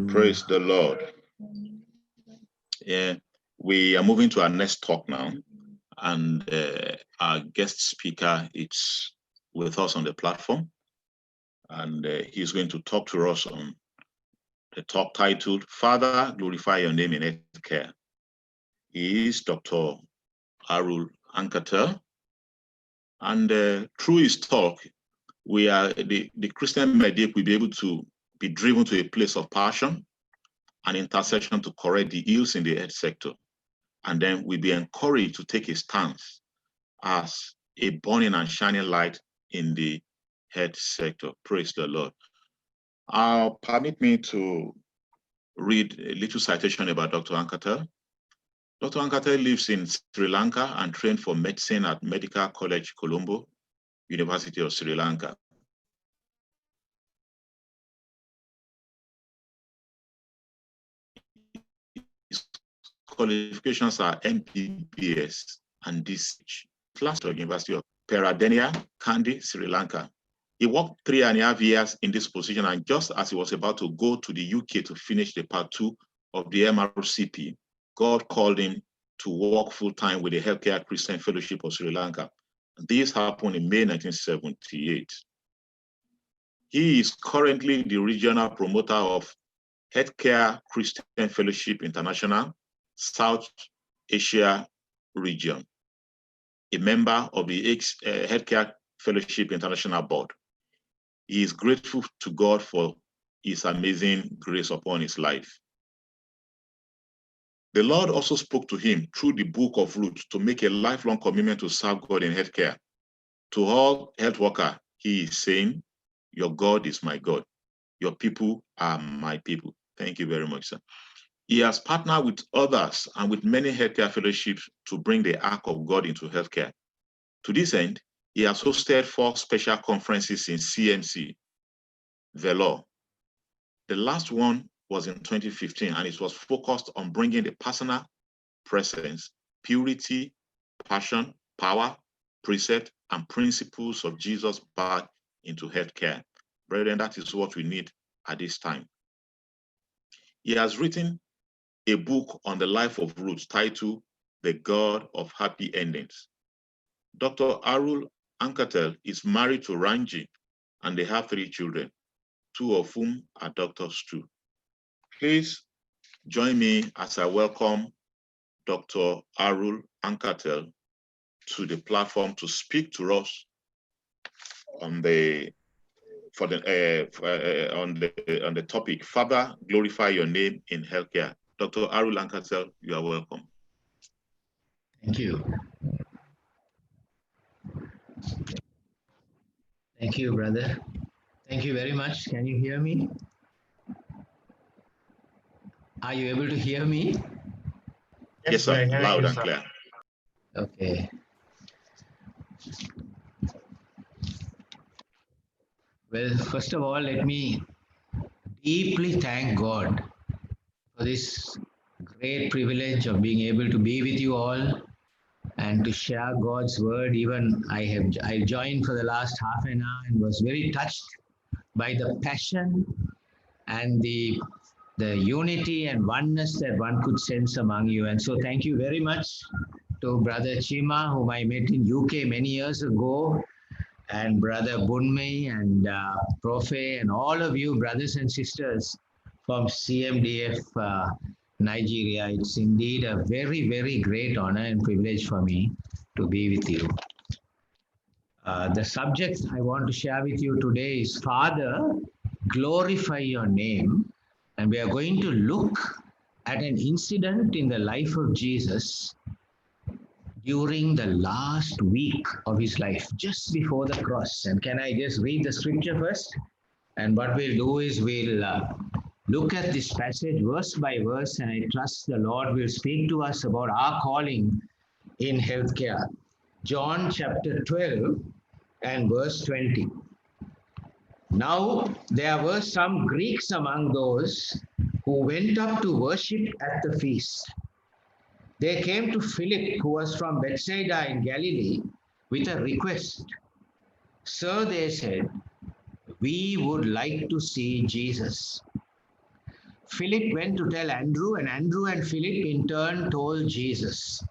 Praise the Lord. Yeah, we are moving to our next talk now, and our guest speaker is with us on the platform, and he's going to talk to us on the talk titled "Father, Glorify Your Name in Healthcare." He is Dr. Arul Ankatel, and through his talk, the Christian medic will be able to be driven to a place of passion and intercession to correct the ills in the health sector. And then we'll be encouraged to take a stance as a burning and shining light in the health sector. Praise the Lord. Permit me to read a little citation about Dr. Ankatel. Dr. Ankatel lives in Sri Lanka and trained for medicine at Medical College Colombo, University of Sri Lanka. His qualifications are MBBS and DCH. Last of University of Peradeniya, Kandy, Sri Lanka. He worked 3.5 years in this position, and just as he was about to go to the UK to finish the part 2 of the MRCP, God called him to work full-time with the Healthcare Christian Fellowship of Sri Lanka. This happened in May 1978. He is currently the regional promoter of Healthcare Christian Fellowship International, South Asia region, a member of the Healthcare Fellowship International Board. He is grateful to God for his amazing grace upon his life. The Lord also spoke to him through the book of Ruth to make a lifelong commitment to serve God in healthcare. To all health workers, he is saying, your God is my God. Your people are my people. Thank you very much, sir. He has partnered with others and with many healthcare fellowships to bring the ark of God into healthcare. To this end, he has hosted 4 special conferences in CMC, Vellore. The last one was in 2015, and it was focused on bringing the personal presence, purity, passion, power, precept, and principles of Jesus back into healthcare. Brethren, that is what we need at this time. He has written a book on the life of Ruth titled The God of Happy Endings. Dr. Arul Ankatel is married to Ranji, and they have 3 children, 2 of whom are doctors too. Please join me as I welcome Dr. Arul Ankatel to the platform to speak to us on the topic, Father, glorify your name in healthcare. Dr. Arul Ankatel, you are welcome. Thank you. Thank you, brother. Thank you very much. Can you hear me? Are you able to hear me? Yes, sir. Loud and clear. Okay. Well, first of all, let me deeply thank God for this great privilege of being able to be with you all and to share God's word. Even I joined for the last half an hour and was very touched by the passion and the unity and oneness that one could sense among you. And so thank you very much to Brother Chima, whom I met in UK many years ago, and Brother Bunmei and Profe, and all of you brothers and sisters from CMDF Nigeria. It's indeed a very, very great honor and privilege for me to be with you. The subject I want to share with you today is Father, glorify your name. And we are going to look at an incident in the life of Jesus during the last week of his life, just before the cross. And can I just read the scripture first? And what we'll do is we'll look at this passage verse by verse, and I trust the Lord will speak to us about our calling in healthcare. John chapter 12 and verse 20. Now there were some Greeks among those who went up to worship at the feast. They came to Philip, who was from Bethsaida in Galilee, with a request. Sir, they said, we would like to see Jesus. Philip went to tell Andrew, and Andrew and Philip in turn told Jesus.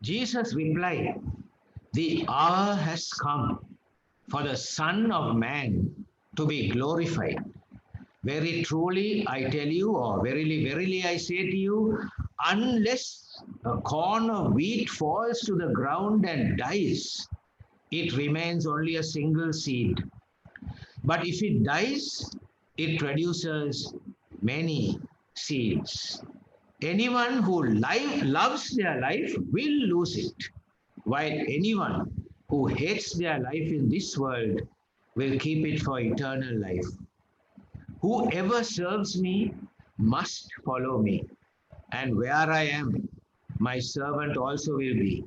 Jesus replied, "The hour has come for the Son of Man to be glorified. Very truly I tell you, or verily, verily I say to you, unless a corn of wheat falls to the ground and dies, it remains only a single seed. But if it dies, it produces many seeds. Anyone who loves their life will lose it, while anyone who hates their life in this world will keep it for eternal life. Whoever serves me must follow me, and where I am, my servant also will be.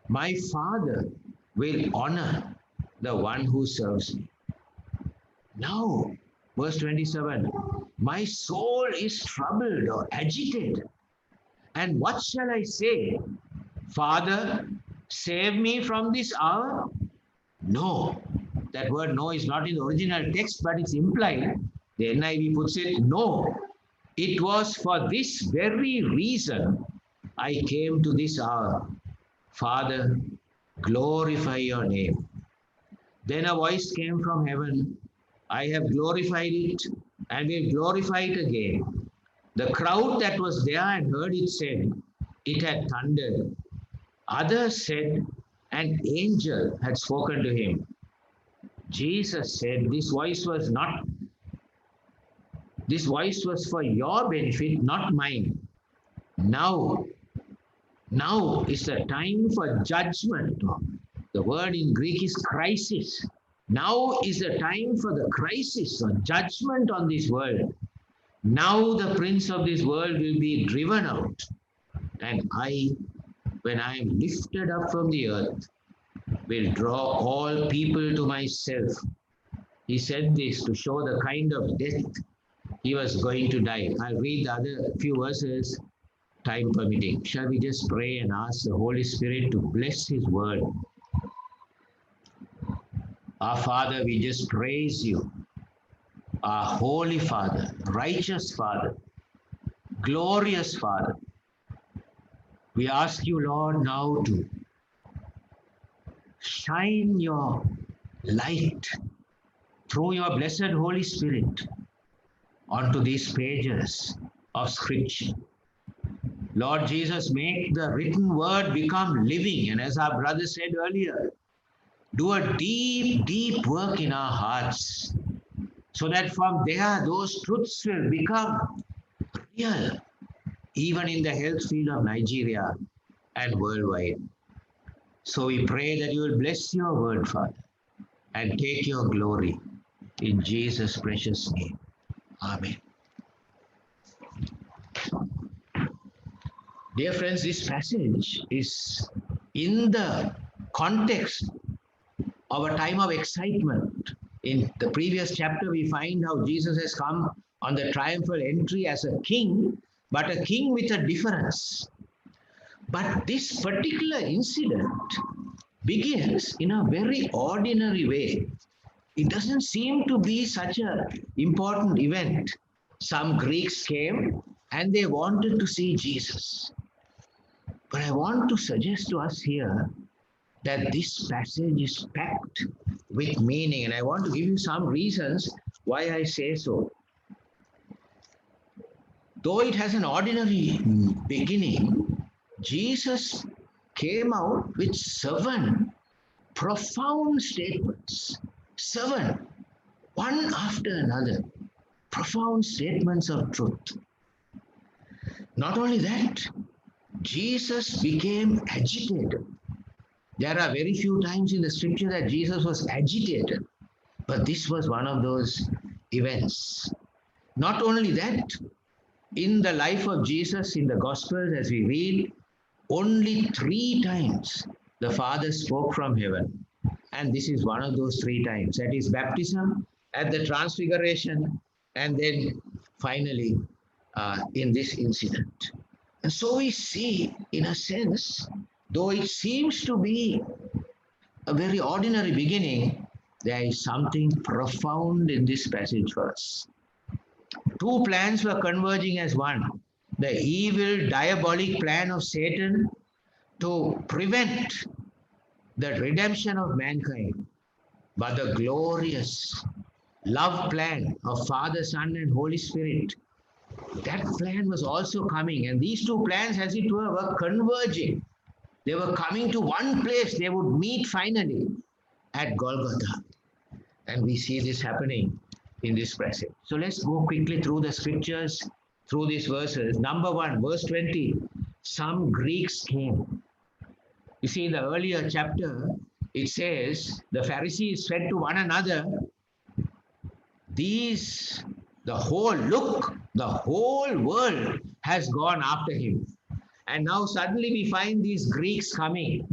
My Father will honor the one who serves me." Now, verse 27, my soul is troubled or agitated. And what shall I say? Father, save me from this hour? No. That word no is not in the original text, but it's implied. The NIV puts it, no. It was for this very reason I came to this hour. Father, glorify your name. Then a voice came from heaven. I have glorified it and will glorify it again. The crowd that was there and heard it said, it had thundered. Others said, an angel had spoken to him. Jesus said, this voice was for your benefit, not mine. Now is the time for judgment. The word in Greek is crisis. Now is the time for the crisis or judgment on this world. Now the prince of this world will be driven out. And I, when I am lifted up from the earth, will draw all people to myself. He said this to show the kind of death he was going to die. I'll read the other few verses, time permitting. Shall we just pray and ask the Holy Spirit to bless his word? Our Father, we just praise you. Our Holy Father, righteous Father, glorious Father. We ask you, Lord, now to shine your light through your blessed Holy Spirit onto these pages of Scripture. Lord Jesus, make the written word become living. And as our brother said earlier, do a deep, deep work in our hearts so that from there those truths will become real, even in the health field of Nigeria and worldwide. So we pray that you will bless your word, Father, and take your glory in Jesus' precious name. Amen. Dear friends, this passage is in the context of a time of excitement. In the previous chapter, we find how Jesus has come on the triumphal entry as a king, but a king with a difference. But this particular incident begins in a very ordinary way. It doesn't seem to be such an important event. Some Greeks came and they wanted to see Jesus. But I want to suggest to us here that this passage is packed with meaning, and I want to give you some reasons why I say so. Though it has an ordinary beginning, Jesus came out with 7 profound statements. 7, one after another, profound statements of truth. Not only that, Jesus became agitated. There are very few times in the scripture that Jesus was agitated, but this was one of those events. Not only that, in the life of Jesus in the Gospels, as we read, only 3 times the Father spoke from heaven. And this is one of those 3 times. At his baptism, at the transfiguration, and then finally in this incident. And so we see, in a sense, though it seems to be a very ordinary beginning, there is something profound in this passage for us. Two plans were converging as one. The evil, diabolic plan of Satan to prevent the redemption of mankind, but the glorious love plan of Father, Son, and Holy Spirit. That plan was also coming, and these two plans, as it were converging. They were coming to one place. They would meet finally at Golgotha. And we see this happening in this passage. So let's go quickly through the scriptures, through these verses. Number 1, verse 20. Some Greeks came. You see, in the earlier chapter, it says, the Pharisees said to one another, the whole world has gone after him. And now suddenly we find these Greeks coming.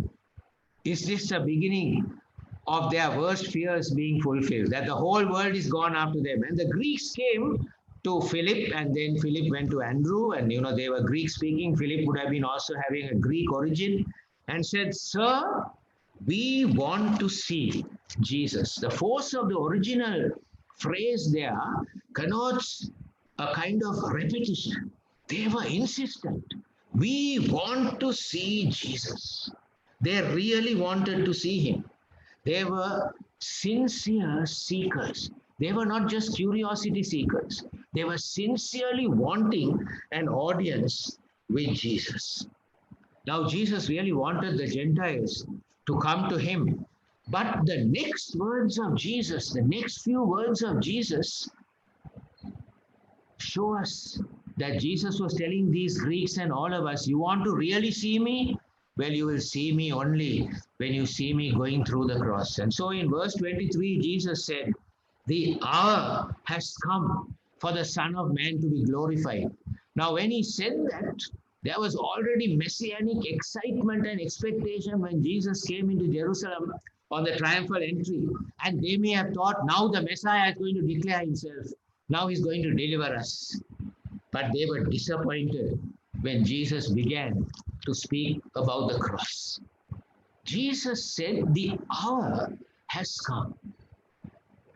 Is this the beginning of their worst fears being fulfilled? That the whole world is gone after them. And the Greeks came to Philip, and then Philip went to Andrew, and they were Greek speaking. Philip would have been also having a Greek origin, and said, "Sir, we want to see Jesus." The force of the original phrase there connotes a kind of repetition. They were insistent. We want to see Jesus. They really wanted to see him. They were sincere seekers. They were not just curiosity seekers. They were sincerely wanting an audience with Jesus. Now, Jesus really wanted the Gentiles to come to him. But the next words of Jesus, the next few words of Jesus, show us that Jesus was telling these Greeks and all of us, you want to really see me? Well, you will see me only when you see me going through the cross. And so in verse 23, Jesus said, the hour has come for the Son of Man to be glorified. Now, when he said that, there was already messianic excitement and expectation when Jesus came into Jerusalem on the triumphal entry. And they may have thought, now the Messiah is going to declare himself. Now he's going to deliver us. But they were disappointed when Jesus began to speak about the cross. Jesus said, the hour has come.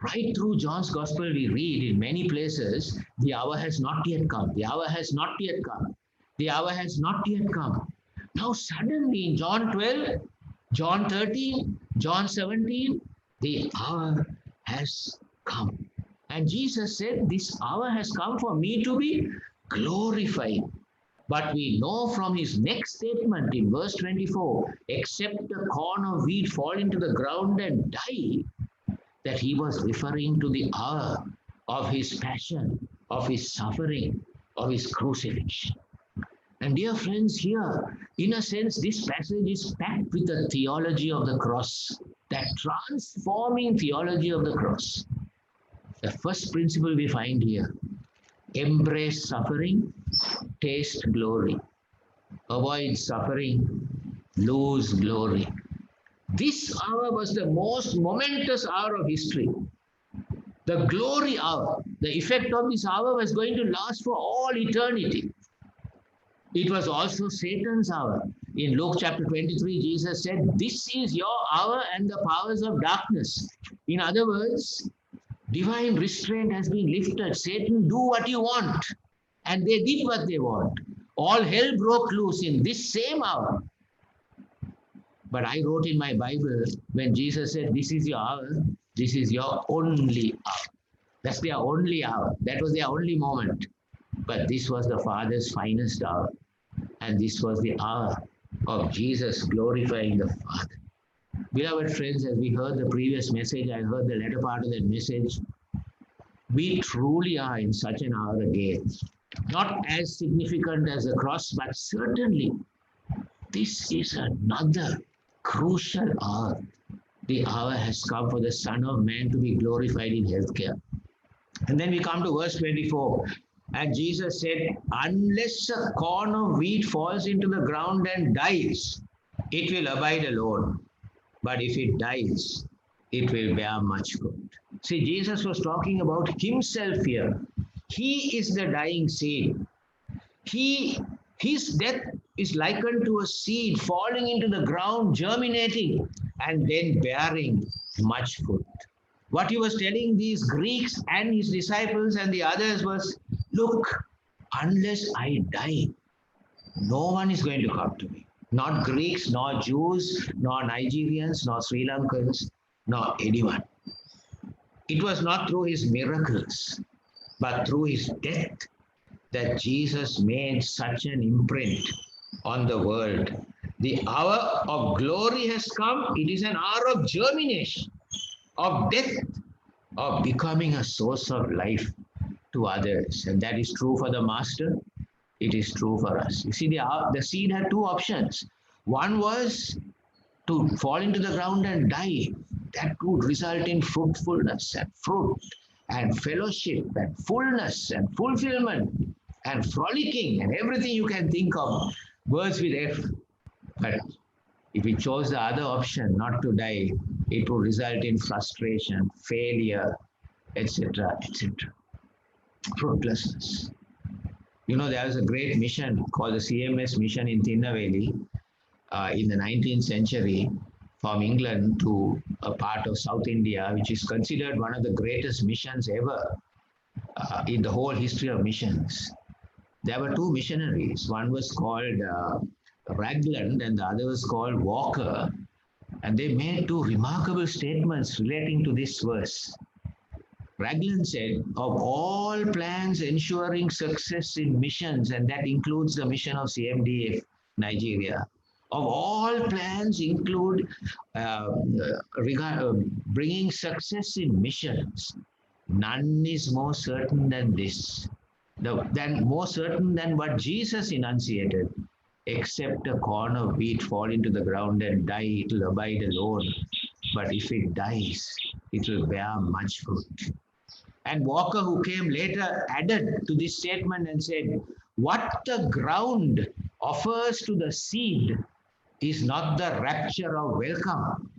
Right through John's Gospel, we read in many places, the hour has not yet come. The hour has not yet come. The hour has not yet come. Now suddenly in John 12, John 13, John 17, the hour has come. And Jesus said, this hour has come for me to be glorified. But we know from his next statement in verse 24, except the corn of wheat fall into the ground and die, that he was referring to the hour of his passion, of his suffering, of his crucifixion. And dear friends, here, in a sense, this passage is packed with the theology of the cross, that transforming theology of the cross. The first principle we find here, embrace suffering, taste glory. Avoid suffering, lose glory. This hour was the most momentous hour of history. The glory hour, the effect of this hour was going to last for all eternity. It was also Satan's hour. In Luke chapter 23, Jesus said, this is your hour and the powers of darkness. In other words, divine restraint has been lifted. Satan, do what you want. And they did what they want. All hell broke loose in this same hour. But I wrote in my Bible, when Jesus said, this is your hour, this is your only hour. That's their only hour. That was their only moment. But this was the Father's finest hour. And this was the hour of Jesus glorifying the Father. Beloved friends, as we heard the previous message, I heard the latter part of that message. We truly are in such an hour again. Not as significant as the cross, but certainly this is another crucial hour. The hour has come for the Son of Man to be glorified in healthcare. And then we come to verse 24. And Jesus said, unless a corn of wheat falls into the ground and dies, it will abide alone. But if it dies, it will bear much fruit. See, Jesus was talking about himself here. He is the dying seed. His death is likened to a seed falling into the ground, germinating, and then bearing much fruit. What he was telling these Greeks and his disciples and the others was, look, unless I die, no one is going to come to me. Not Greeks, nor Jews, nor Nigerians, nor Sri Lankans, nor anyone. It was not through his miracles, but through his death that Jesus made such an imprint on the world. The hour of glory has come. It is an hour of germination, of death, of becoming a source of life to others. And that is true for the master. It is true for us. You see, the seed had two options. One was to fall into the ground and die. That would result in fruitfulness and fruit and fellowship and fullness and fulfillment and frolicking and everything you can think of. Words with F. But if we chose the other option, not to die, it would result in frustration, failure, etc., etc. Fruitlessness. You know, there was a great mission called the CMS mission in Tinnavelli in the 19th century from England to a part of South India, which is considered one of the greatest missions ever in the whole history of missions. There were two missionaries. One was called Ragland and the other was called Walker. And they made two remarkable statements relating to this verse. Ragland said, of all plans ensuring success in missions, and that includes the mission of CMDF Nigeria, of all plans include bringing success in missions, none is more certain than this, more certain than what Jesus enunciated, except a corn of wheat fall into the ground and die, it will abide alone. But if it dies, it will bear much fruit. And Walker, who came later, added to this statement and said, what the ground offers to the seed is not the rapture of welcome,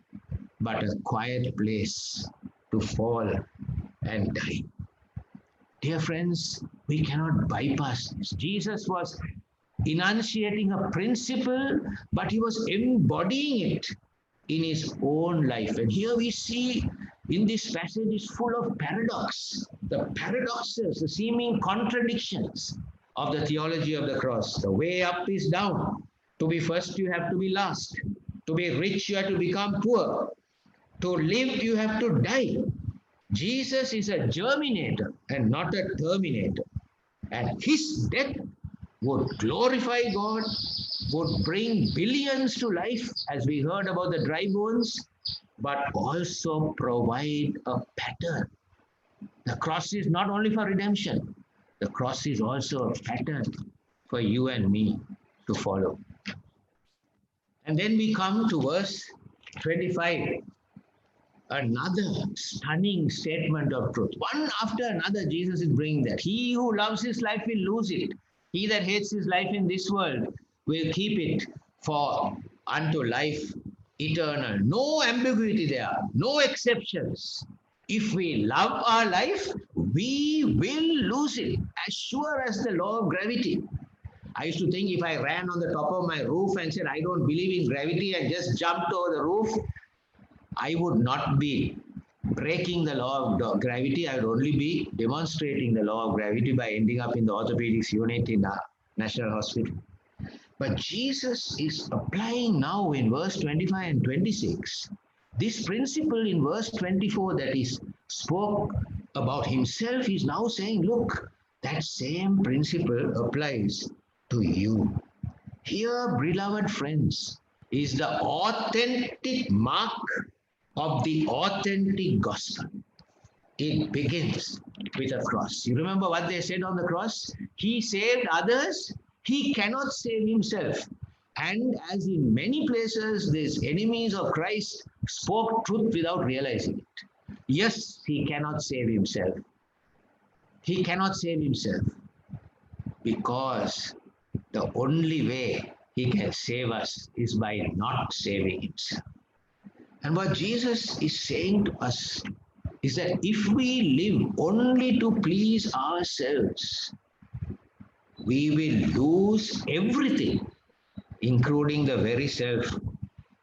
but a quiet place to fall and die. Dear friends, we cannot bypass this. Jesus was enunciating a principle, but he was embodying it in his own life. And here we see in this passage is full of paradox, the paradoxes, the seeming contradictions of the theology of the cross. The way up is down. To be first, you have to be last. To be rich, you have to become poor. To live, you have to die. Jesus is a germinator and not a terminator. And his death would glorify God, would bring billions to life, as we heard about the dry bones, but also provide a pattern. The cross is not only for redemption, the cross is also a pattern for you and me to follow. And then we come to verse 25. Another stunning statement of truth. One after another, Jesus is bringing that. He who loves his life will lose it. He that hates his life in this world will keep it for unto life eternal. No ambiguity there, no exceptions. If we love our life, we will lose it, as sure as the law of gravity. I used to think if I ran on the top of my roof and said, I don't believe in gravity, and just jumped over the roof, I would not be breaking the law of gravity. I would only be demonstrating the law of gravity by ending up in the orthopedics unit in a national hospital. But Jesus is applying now in verse 25 and 26 this principle in verse 24 that he spoke about himself. He's now saying, look, that same principle applies to you. Here, beloved friends, is the authentic mark of the authentic gospel. It begins with a cross. You remember what they said on the cross? He saved others, he cannot save himself. And as in many places, these enemies of Christ spoke truth without realizing it. Yes, he cannot save himself. He cannot save himself because the only way he can save us is by not saving himself. And what Jesus is saying to us is that if we live only to please ourselves, we will lose everything, including the very self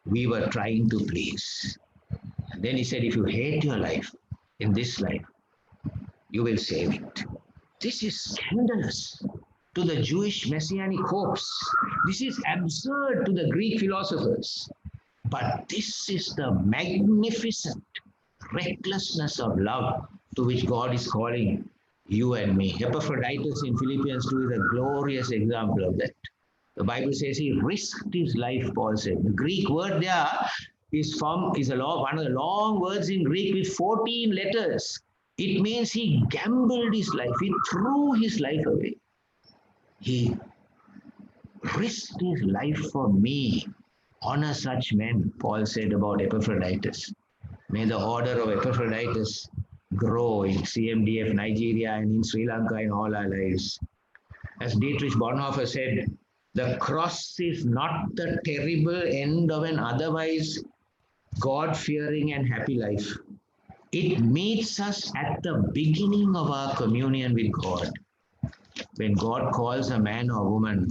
we were trying to please. And then he said, if you hate your life in this life, you will save it. This is scandalous to the Jewish messianic hopes. This is absurd to the Greek philosophers. But this is the magnificent recklessness of love to which God is calling you and me. Epaphroditus in Philippians 2 is a glorious example of that. The Bible says he risked his life, Paul said. The Greek word there is one of the long words in Greek with 14 letters. It means he gambled his life. He threw his life away. He risked his life for me. Honor such men, Paul said about Epaphroditus. May the order of Epaphroditus grow in CMDF, Nigeria, and in Sri Lanka in all our lives. As Dietrich Bonhoeffer said, the cross is not the terrible end of an otherwise God-fearing and happy life. It meets us at the beginning of our communion with God. When God calls a man or woman,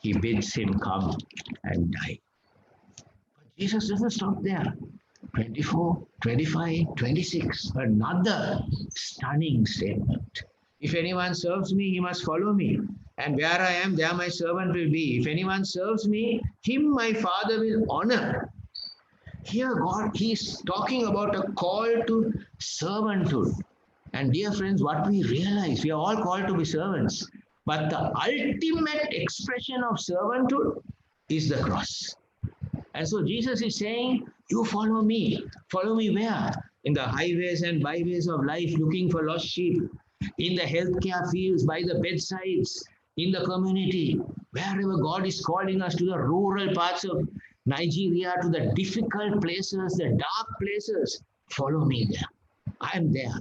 he bids him come and die. But Jesus doesn't stop there. 24, 25, 26, another stunning statement. If anyone serves me, he must follow me. And where I am, there my servant will be. If anyone serves me, him my Father will honor. Here God, he's talking about a call to servanthood. And dear friends, what we realize, we are all called to be servants. But the ultimate expression of servanthood is the cross. And so Jesus is saying, you follow me. Follow me where? In the highways and byways of life, looking for lost sheep. In the healthcare fields, by the bedsides, in the community, wherever God is calling us, to the rural parts of Nigeria, to the difficult places, the dark places. Follow me there. I am there.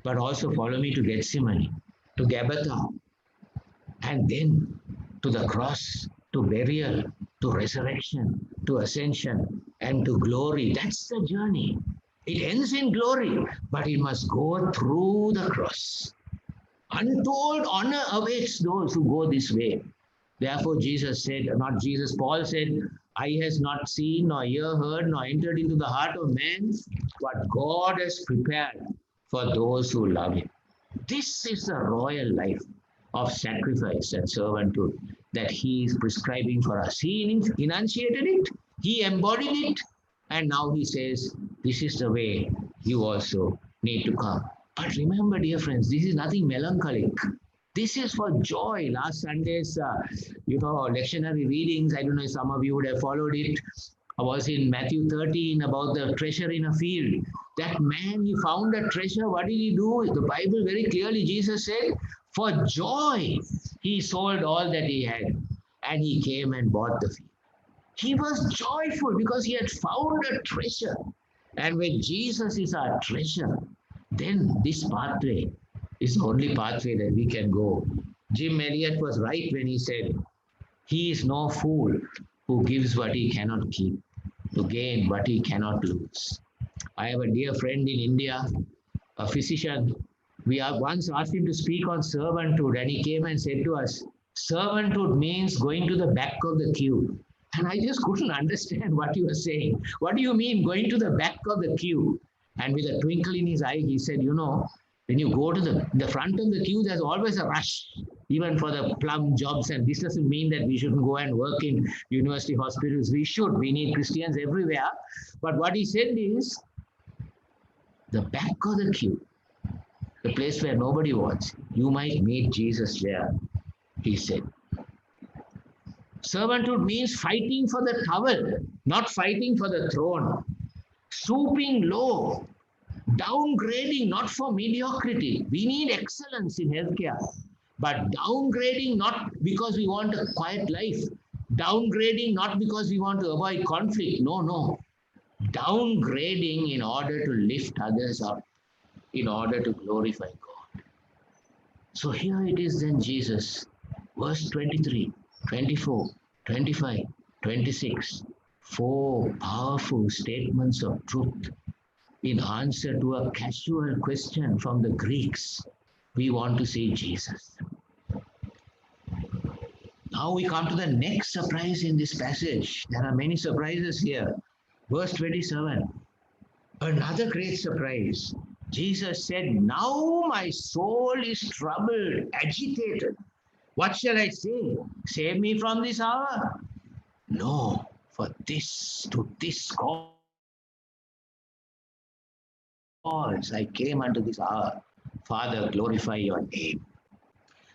But also follow me to Gethsemane, to Gabbatha, and then to the cross, to burial, to resurrection, to ascension, and to glory. That's the journey. It ends in glory, but it must go through the cross. Untold honor awaits those who go this way. Therefore, Jesus said, not Jesus, Paul said, eye has not seen, nor ear heard, nor entered into the heart of man what God has prepared for those who love him. This is the royal life of sacrifice and servanthood that he is prescribing for us. He enunciated it, he embodied it, and now he says, this is the way you also need to come. But remember, dear friends, this is nothing melancholic. This is for joy. Last Sunday's, lectionary readings, I don't know if some of you would have followed it, was in Matthew 13 about the treasure in a field. That man, he found a treasure. What did he do? The Bible very clearly, Jesus said, for joy, he sold all that he had and he came and bought the field. He was joyful because he had found a treasure. And when Jesus is our treasure, then this pathway is the only pathway that we can go. Jim Elliot was right when he said, he is no fool who gives what he cannot keep to gain what he cannot lose. I have a dear friend in India, a physician. We have once asked him to speak on servanthood, and he came and said to us, servanthood means going to the back of the queue. And I just couldn't understand what he was saying. What do you mean going to the back of the queue? And with a twinkle in his eye, he said, when you go to the front of the queue, there's always a rush, even for the plum jobs. And this doesn't mean that we shouldn't go and work in university hospitals. We should. We need Christians everywhere. But what he said is, the back of the queue, the place where nobody was, you might meet Jesus there, he said. Servanthood means fighting for the towel, not fighting for the throne. Stooping low, downgrading not for mediocrity. We need excellence in healthcare, but downgrading not because we want a quiet life. Downgrading not because we want to avoid conflict. No. Downgrading in order to lift others up, in order to glorify God. So here it is then Jesus, verse 23, 24, 25, 26. 4 powerful statements of truth in answer to a casual question from the Greeks. We want to see Jesus. Now we come to the next surprise in this passage. There are many surprises here. Verse 27. Another great surprise. Jesus said, "Now my soul is troubled, agitated. What shall I say? Save me from this hour? No, for to this cause I came unto this hour. Father, glorify your name."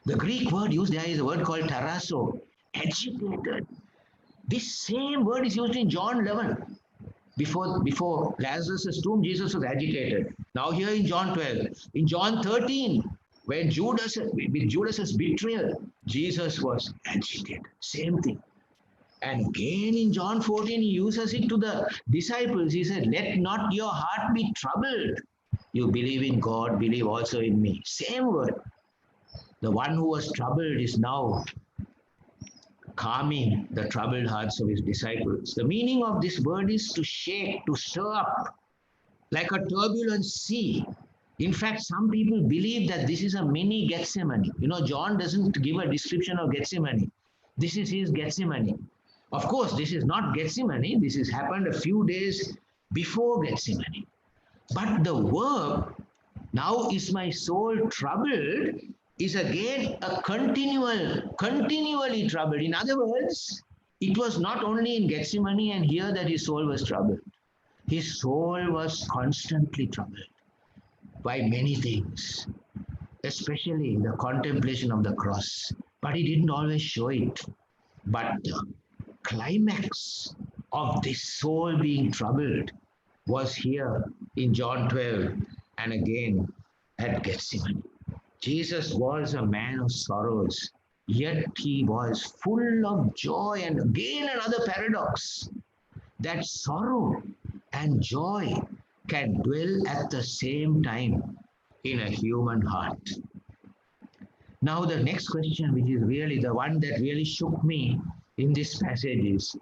The Greek word used there is a word called tarasso, agitated. This same word is used in John 11. Before Lazarus' tomb, Jesus was agitated. Now here in John 12. In John 13, when with Judas's betrayal, Jesus was agitated. Same thing. And again in John 14, he uses it to the disciples. He said, "Let not your heart be troubled. You believe in God, believe also in me." Same word. The one who was troubled is now calming the troubled hearts of his disciples. The meaning of this word is to shake, to stir up, like a turbulent sea. In fact, some people believe that this is a mini Gethsemane. You know, John doesn't give a description of Gethsemane. This is his Gethsemane. Of course, this is not Gethsemane. This has happened a few days before Gethsemane. But the verb, "now is my soul troubled," is again a continually troubled. In other words, it was not only in Gethsemane and here that his soul was troubled. His soul was constantly troubled by many things, especially the contemplation of the cross. But he didn't always show it. But the climax of this soul being troubled was here in John 12 and again at Gethsemane. Jesus was a man of sorrows, yet he was full of joy. And again, another paradox that sorrow and joy can dwell at the same time in a human heart. Now, the next question, which is really the one that really shook me in this passage, is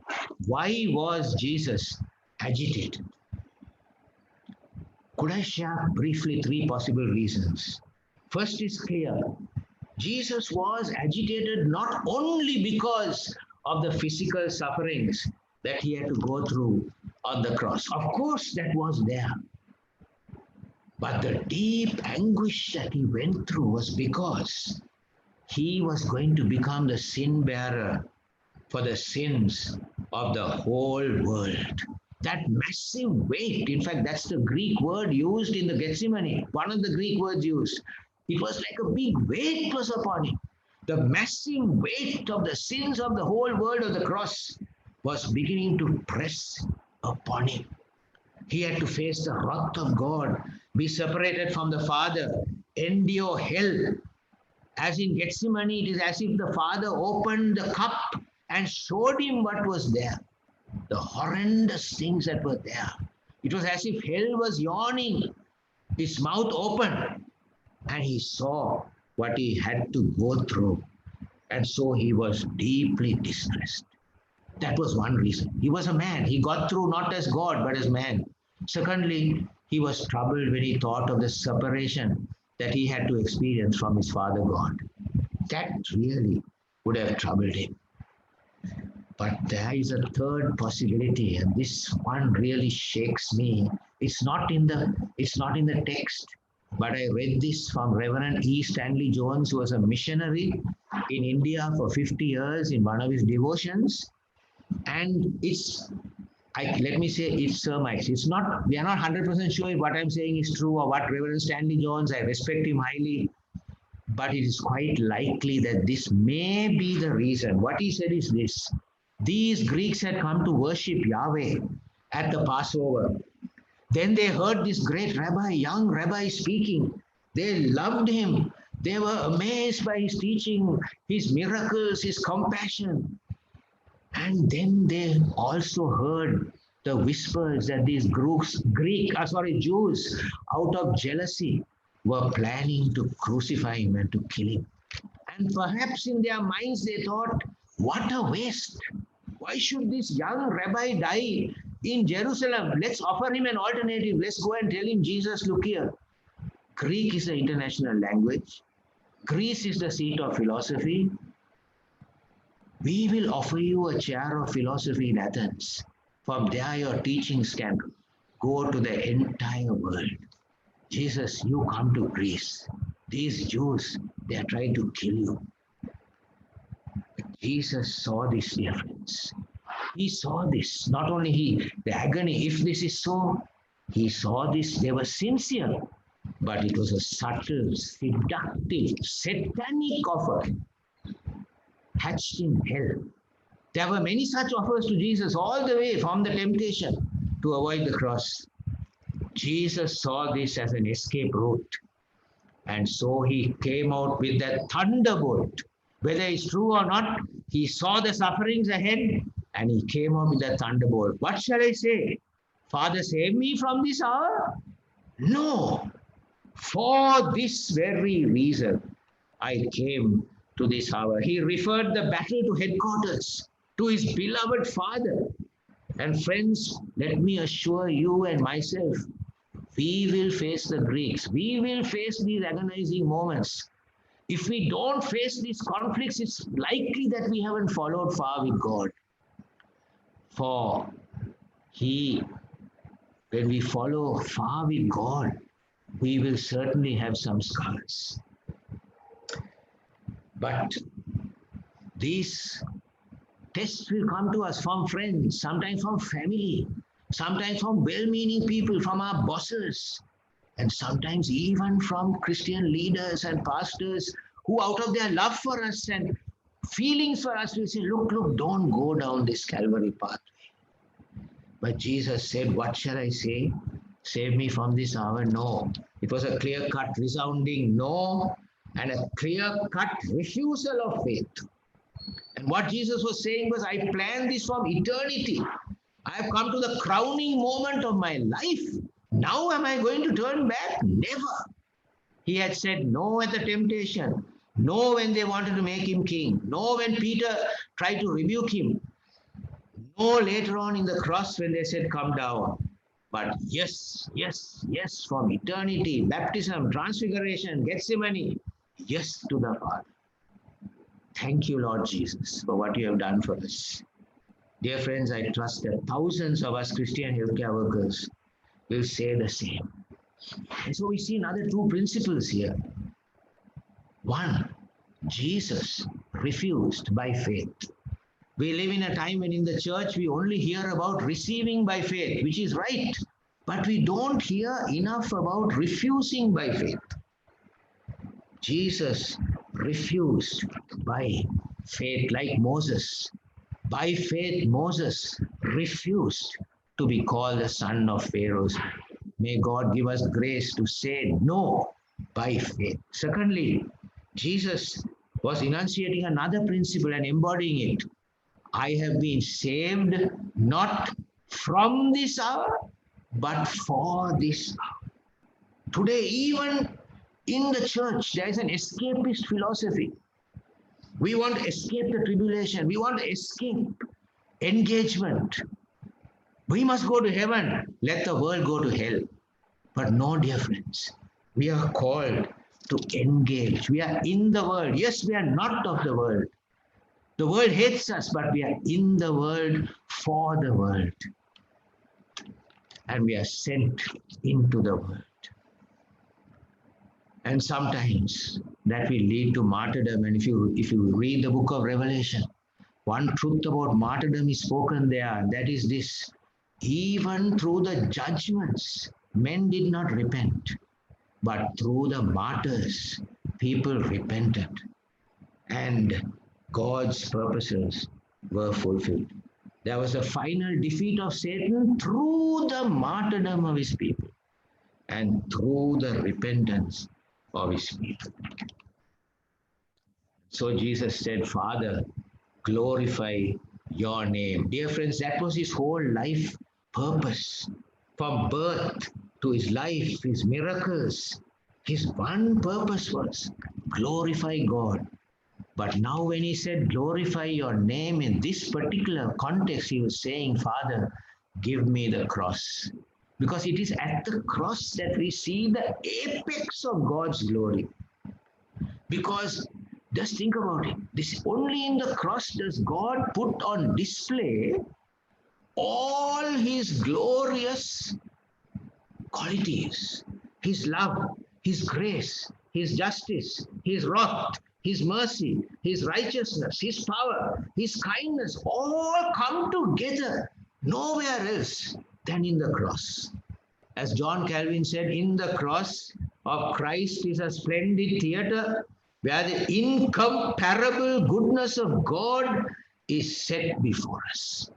why was Jesus agitated? Could I share briefly three possible reasons? First is clear. Jesus was agitated not only because of the physical sufferings that he had to go through on the cross. Of course, that was there. But the deep anguish that he went through was because he was going to become the sin bearer for the sins of the whole world. That massive weight, in fact, that's the Greek word used in the Gethsemane, one of the Greek words used. It was like a big weight was upon him. The massive weight of the sins of the whole world of the cross was beginning to press upon him. He had to face the wrath of God, be separated from the Father, endure hell. As in Gethsemane, it is as if the Father opened the cup and showed him what was there, the horrendous things that were there. It was as if hell was yawning, his mouth open, and he saw what he had to go through. And so he was deeply distressed. That was one reason. He was a man. He got through not as God, but as man. Secondly, he was troubled when he thought of the separation that he had to experience from his Father God. That really would have troubled him. But there is a third possibility, and this one really shakes me. It's not in the text, but I read this from Reverend E. Stanley Jones, who was a missionary in India for 50 years in one of his devotions. And let me say it's surmise. We are not 100% sure if what I'm saying is true or what Reverend Stanley Jones, I respect him highly, but it is quite likely that this may be the reason. What he said is this: these Greeks had come to worship Yahweh at the Passover. Then they heard this great rabbi, young rabbi speaking. They loved him. They were amazed by his teaching, his miracles, his compassion. And then they also heard the whispers that these Jews, out of jealousy, were planning to crucify him and to kill him. And perhaps in their minds they thought, what a waste. Why should this young rabbi die in Jerusalem? Let's offer him an alternative. Let's go and tell him, Jesus, look here. Greek is the international language. Greece is the seat of philosophy. We will offer you a chair of philosophy in Athens. From there, your teachings can go to the entire world. Jesus, you come to Greece. These Jews, they are trying to kill you. But Jesus saw this, dear friends. He saw this. Not only he, the agony, if this is so, he saw this. They were sincere, but it was a subtle, seductive, satanic offer hatched in hell. There were many such offers to Jesus all the way from the temptation to avoid the cross. Jesus saw this as an escape route. And so he came out with that thunderbolt. Whether it's true or not, he saw the sufferings ahead and he came out with that thunderbolt. What shall I say? Father, save me from this hour? No. For this very reason, I came to this hour. He referred the battle to headquarters, to his beloved Father. And friends, let me assure you and myself, we will face the Greeks. We will face these agonizing moments. If we don't face these conflicts, it's likely that we haven't followed far with God. For when we follow far with God, we will certainly have some scars. But these tests will come to us from friends, sometimes from family, sometimes from well-meaning people, from our bosses, and sometimes even from Christian leaders and pastors who, out of their love for us and feelings for us, will say, look, don't go down this Calvary pathway. But Jesus said, what shall I say? Save me from this hour? No. It was a clear-cut, resounding no, and a clear-cut refusal of faith. And what Jesus was saying was, I planned this from eternity. I have come to the crowning moment of my life. Now am I going to turn back? Never. He had said no at the temptation. No when they wanted to make him king. No when Peter tried to rebuke him. No later on in the cross when they said, come down. But yes, yes, yes, from eternity, baptism, transfiguration, Gethsemane, yes to the Father. Thank you, Lord Jesus, for what you have done for us. Dear friends, I trust that thousands of us Christian healthcare workers will say the same. And so we see another two principles here. One, Jesus refused by faith. We live in a time when in the church we only hear about receiving by faith, which is right, but we don't hear enough about refusing by faith. Jesus refused by faith, like Moses. By faith, Moses refused to be called the son of Pharaoh. May God give us grace to say no by faith. Secondly, Jesus was enunciating another principle and embodying it. I have been saved not from this hour, but for this hour. Today, even in the church, there is an escapist philosophy. We want to escape the tribulation. We want to escape engagement. We must go to heaven. Let the world go to hell. But no, dear friends, we are called to engage. We are in the world. Yes, we are not of the world. The world hates us, but we are in the world for the world. And we are sent into the world. And sometimes that will lead to martyrdom. And if you read the book of Revelation, one truth about martyrdom is spoken there. That is this: even through the judgments, men did not repent, but through the martyrs, people repented, and God's purposes were fulfilled. There was a final defeat of Satan through the martyrdom of his people and through the repentance of his people. So Jesus said, Father, glorify your name. Dear friends, that was his whole life purpose. From birth to his life, his miracles, his one purpose was glorify God. But now when he said glorify your name in this particular context, he was saying, Father, give me the cross. Because it is at the cross that we see the apex of God's glory. Because just think about it. This only in the cross does God put on display all his glorious qualities. His love, His grace, His justice, His wrath, His mercy, His righteousness, His power, His kindness all come together nowhere else than in the cross. As John Calvin said, in the cross of Christ is a splendid theater where the incomparable goodness of God is set before us.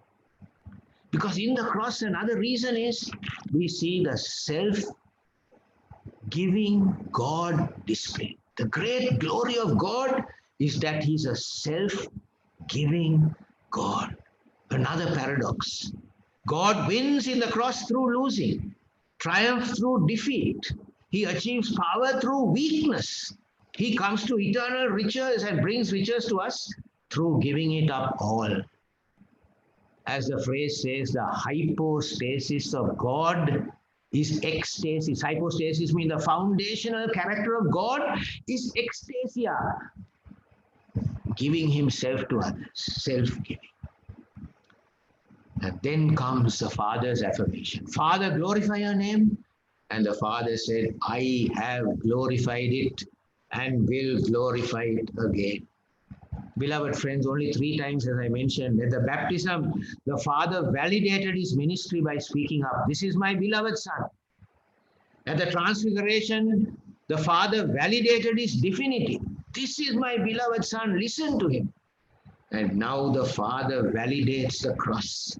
Because in the cross, another reason is we see the self-giving God displayed. The great glory of God is that He's a self-giving God. Another paradox. God wins in the cross through losing, triumphs through defeat. He achieves power through weakness. He comes to eternal riches and brings riches to us through giving it up all. As the phrase says, the hypostasis of God is ecstasis. Hypostasis means the foundational character of God is ecstasia, giving Himself to others, self-giving. And then comes the Father's affirmation. Father, glorify your name. And the Father said, I have glorified it and will glorify it again. Beloved friends, only 3 times, as I mentioned, at the baptism, the Father validated His ministry by speaking up. This is my beloved Son. At the transfiguration, the Father validated His divinity. This is my beloved Son, listen to Him. And now the Father validates the cross.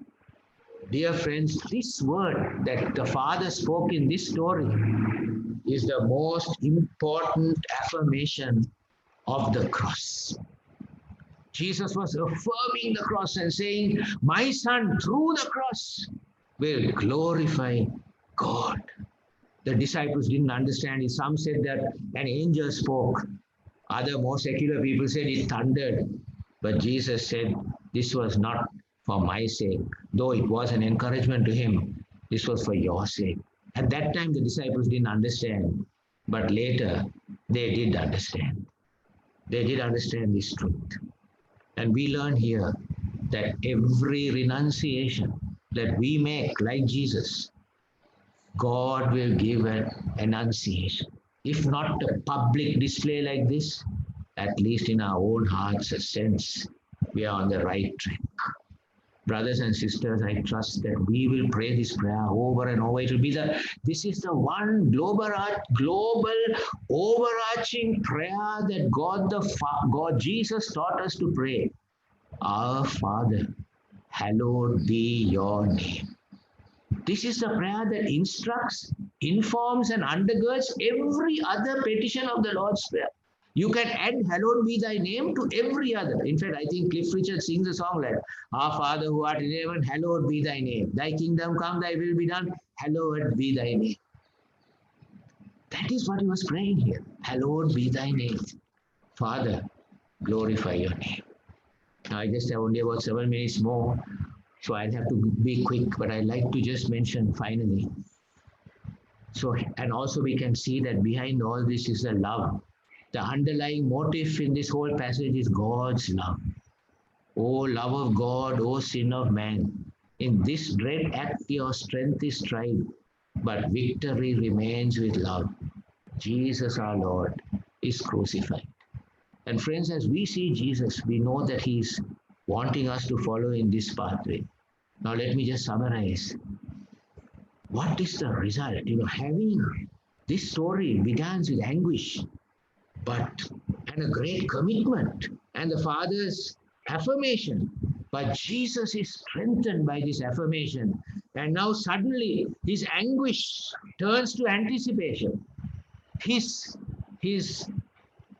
Dear friends, this word that the Father spoke in this story is the most important affirmation of the cross. Jesus was affirming the cross and saying, my Son, through the cross, will glorify God. The disciples didn't understand it. Some said that an angel spoke. Other more secular people said it thundered. But Jesus said, this was not for my sake. Though it was an encouragement to Him, this was for your sake. At that time, the disciples didn't understand. But later, they did understand. They did understand this truth. And we learn here that every renunciation that we make, like Jesus, God will give an annunciation. If not a public display like this, at least in our own hearts, a sense we are on the right track. Brothers and sisters, I trust that we will pray this prayer over and over. It will be this is the one global overarching prayer that God Jesus taught us to pray. Our Father, hallowed be your name. This is the prayer that instructs, informs, and undergirds every other petition of the Lord's Prayer. You can add hallowed be thy name to every other. In fact, I think Cliff Richard sings a song like, Our Father who art in heaven, hallowed be thy name. Thy kingdom come, thy will be done, hallowed be thy name. That is what he was praying here. Hallowed be thy name. Father, glorify your name. Now, I just have only about 7 minutes more, so I'll have to be quick, but I'd like to just mention finally. So, and also we can see that behind all this is the love. The underlying motive in this whole passage is God's love. O love of God, O sin of man. In this dread act your strength is tried, but victory remains with love. Jesus our Lord is crucified. And friends, as we see Jesus, we know that He's wanting us to follow in this pathway. Now let me just summarize. What is the result? Having this story begins with anguish, and a great commitment, and the Father's affirmation. But Jesus is strengthened by this affirmation. And now suddenly his anguish turns to anticipation. His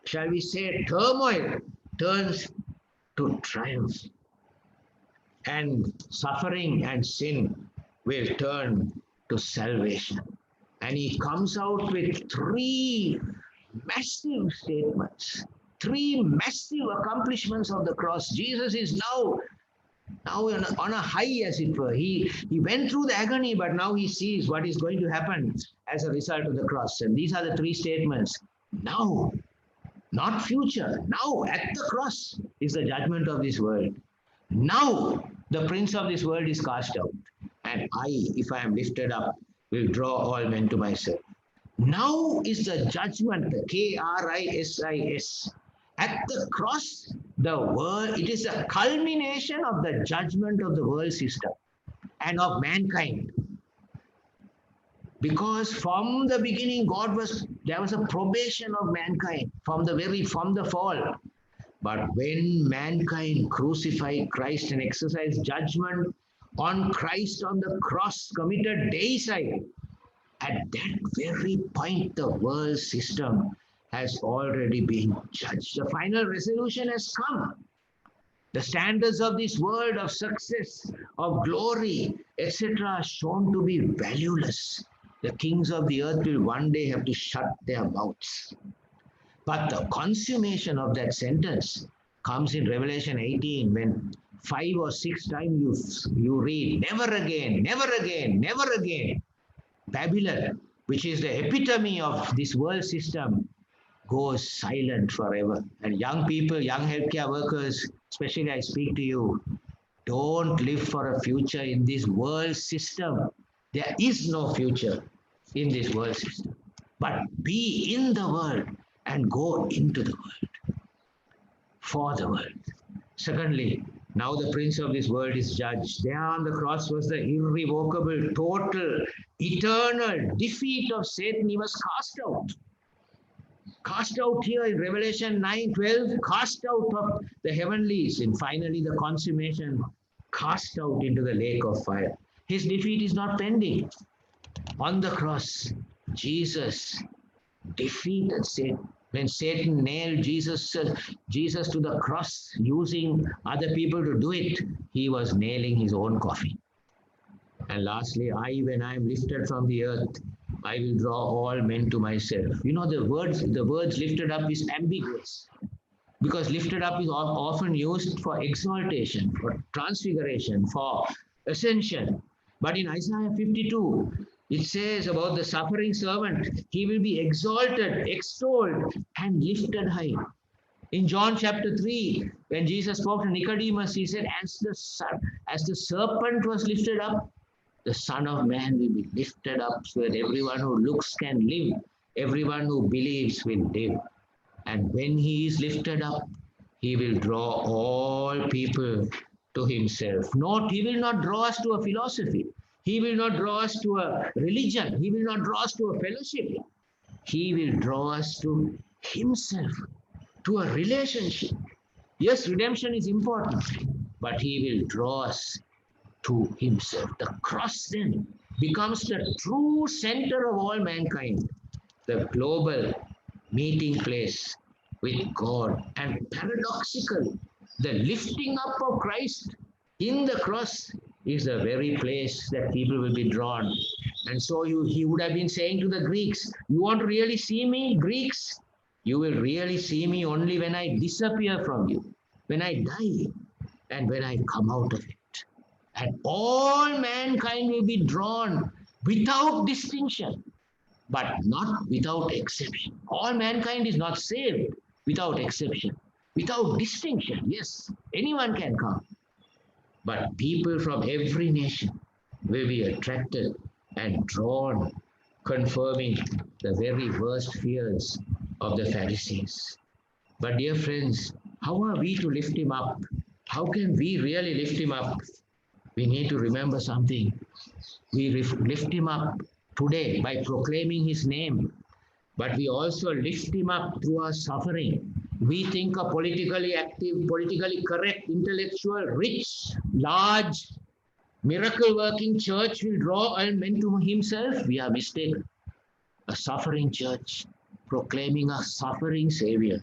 shall we say, turmoil turns to triumph. And suffering and sin will turn to salvation. And he comes out with 3 massive statements, 3 massive accomplishments of the cross. Jesus is now on a high, as it were. He went through the agony, but now he sees what is going to happen as a result of the cross. And these are the 3 statements. Now, not future. Now, at the cross is the judgment of this world. Now, the prince of this world is cast out. And I, if I am lifted up, will draw all men to myself. Now is the judgment, the K-R-I-S-I-S. At the cross, the world, it is a culmination of the judgment of the world system and of mankind. Because from the beginning, there was a probation of mankind from the fall. But when mankind crucified Christ and exercised judgment on Christ on the cross, committed deicide, at that very point, the world system has already been judged. The final resolution has come. The standards of this world of success, of glory, etc., are shown to be valueless. The kings of the earth will one day have to shut their mouths. But the consummation of that sentence comes in Revelation 18 when 5 or 6 times you read, never again, never again, never again. Babylon, which is the epitome of this world system, goes silent forever. And young people, young healthcare workers, especially I speak to you, don't live for a future in this world system. There is no future in this world system. But be in the world and go into the world, for the world. Secondly, now the prince of this world is judged. There on the cross was the irrevocable, total, eternal defeat of Satan. He was cast out. Cast out here in Revelation 9:12, cast out of the heavenlies, and finally the consummation, cast out into the lake of fire. His defeat is not pending. On the cross, Jesus defeated Satan. When Satan nailed Jesus to the cross using other people to do it, he was nailing his own coffin. And lastly, when I am lifted from the earth, I will draw all men to myself. You know, the words lifted up is ambiguous, because lifted up is often used for exaltation, for transfiguration, for ascension. But in Isaiah 52, it says about the suffering servant, he will be exalted, extolled, and lifted high. In John chapter 3, when Jesus spoke to Nicodemus, he said, as the serpent was lifted up, the Son of Man will be lifted up so that everyone who looks can live, everyone who believes will live. And when he is lifted up, he will draw all people to himself. Note, he will not draw us to a philosophy. He will not draw us to a religion. He will not draw us to a fellowship. He will draw us to himself, to a relationship. Yes, redemption is important, but he will draw us to himself. The cross then becomes the true center of all mankind, the global meeting place with God. And paradoxically, the lifting up of Christ in the cross is the very place that people will be drawn. And so he would have been saying to the Greeks, you want to really see me, Greeks? You will really see me only when I disappear from you, when I die, and when I come out of it. And all mankind will be drawn without distinction, but not without exception. All mankind is not saved without exception, without distinction. Yes, anyone can come. But people from every nation will be attracted and drawn, confirming the very worst fears of the Pharisees. But dear friends, how are we to lift him up? How can we really lift him up? We need to remember something. We lift him up today by proclaiming his name, but we also lift him up through our suffering. We think a politically active, politically correct, intellectual, rich, large, miracle-working church will draw all men to himself. We are mistaken. A suffering church proclaiming a suffering Savior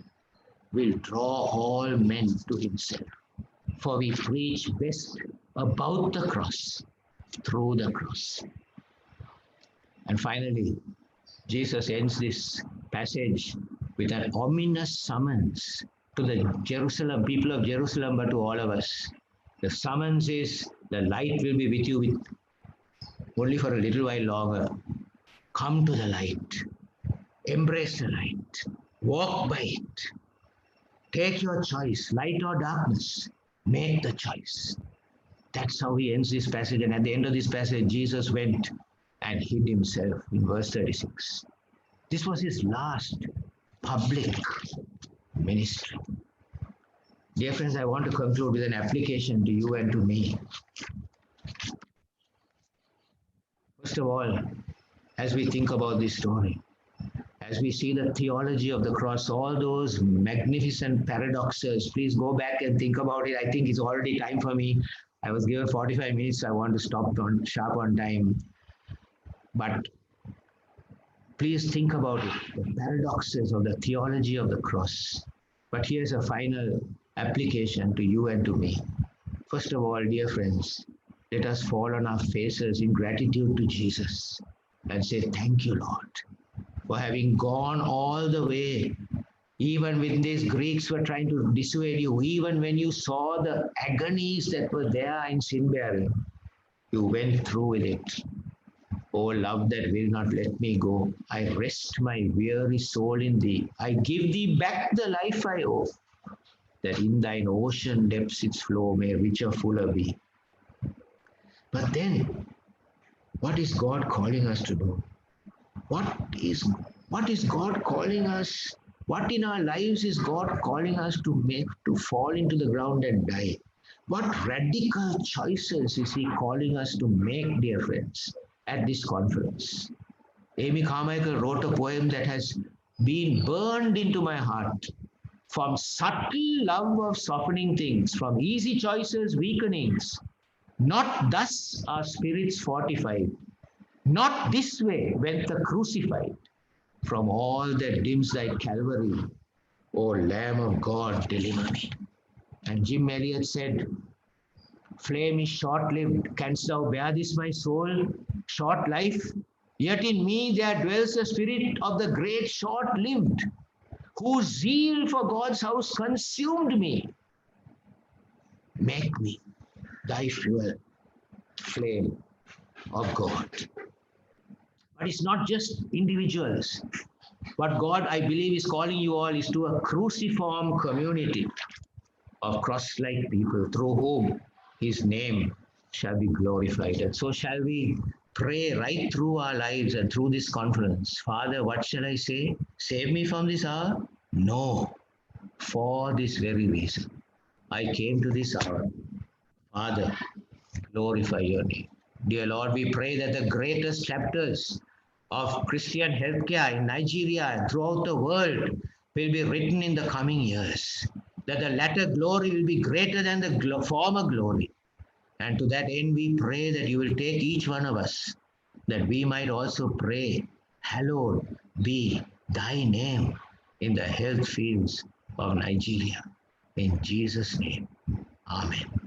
will draw all men to himself. For we preach best about the cross, through the cross. And finally, Jesus ends this passage with an ominous summons to the people of Jerusalem, but to all of us. The summons is, the light will be with you only for a little while longer. Come to the light. Embrace the light. Walk by it. Take your choice, light or darkness. Make the choice. That's how he ends this passage. And at the end of this passage, Jesus went and hid himself in verse 36. This was his last public ministry. Dear friends, I want to conclude with an application to you and to me. First of all, as we think about this story, as we see the theology of the cross, all those magnificent paradoxes, please go back and think about it. I think it's already time for me. I was given 45 minutes. I want to stop sharp on time. But please think about it, the paradoxes of the theology of the cross. But here's a final application to you and to me. First of all, dear friends, let us fall on our faces in gratitude to Jesus and say, thank you, Lord, for having gone all the way. Even when these Greeks were trying to dissuade you, even when you saw the agonies that were there in sin bearing, you went through with it. O love that will not let me go, I rest my weary soul in thee. I give thee back the life I owe, that in thine ocean depths its flow may richer, fuller be. But then, what is God calling us to do? What is God calling us? What in our lives is God calling us to fall into the ground and die? What radical choices is He calling us to make, dear friends, at this conference? Amy Carmichael wrote a poem that has been burned into my heart. From subtle love of softening things, from easy choices, weakenings, not thus are spirits fortified. Not this way went the crucified. From all that dims thy Calvary, O Lamb of God, deliver me. And Jim Elliot said, flame is short-lived. Canst thou bear this, my soul? Short life? Yet in me there dwells the spirit of the great short-lived, whose zeal for God's house consumed me. Make me thy fuel, flame of God. But it's not just individuals. What God, I believe, is calling you all is to a cruciform community of cross-like people through whom His name shall be glorified. And so shall we pray right through our lives and through this conference. Father, what shall I say? Save me from this hour? No. For this very reason, I came to this hour. Father, glorify your name. Dear Lord, we pray that the greatest chapters of Christian healthcare in Nigeria and throughout the world will be written in the coming years. That the latter glory will be greater than the former glory. And to that end, we pray that you will take each one of us, that we might also pray, hallowed be thy name in the health fields of Nigeria. In Jesus' name, amen.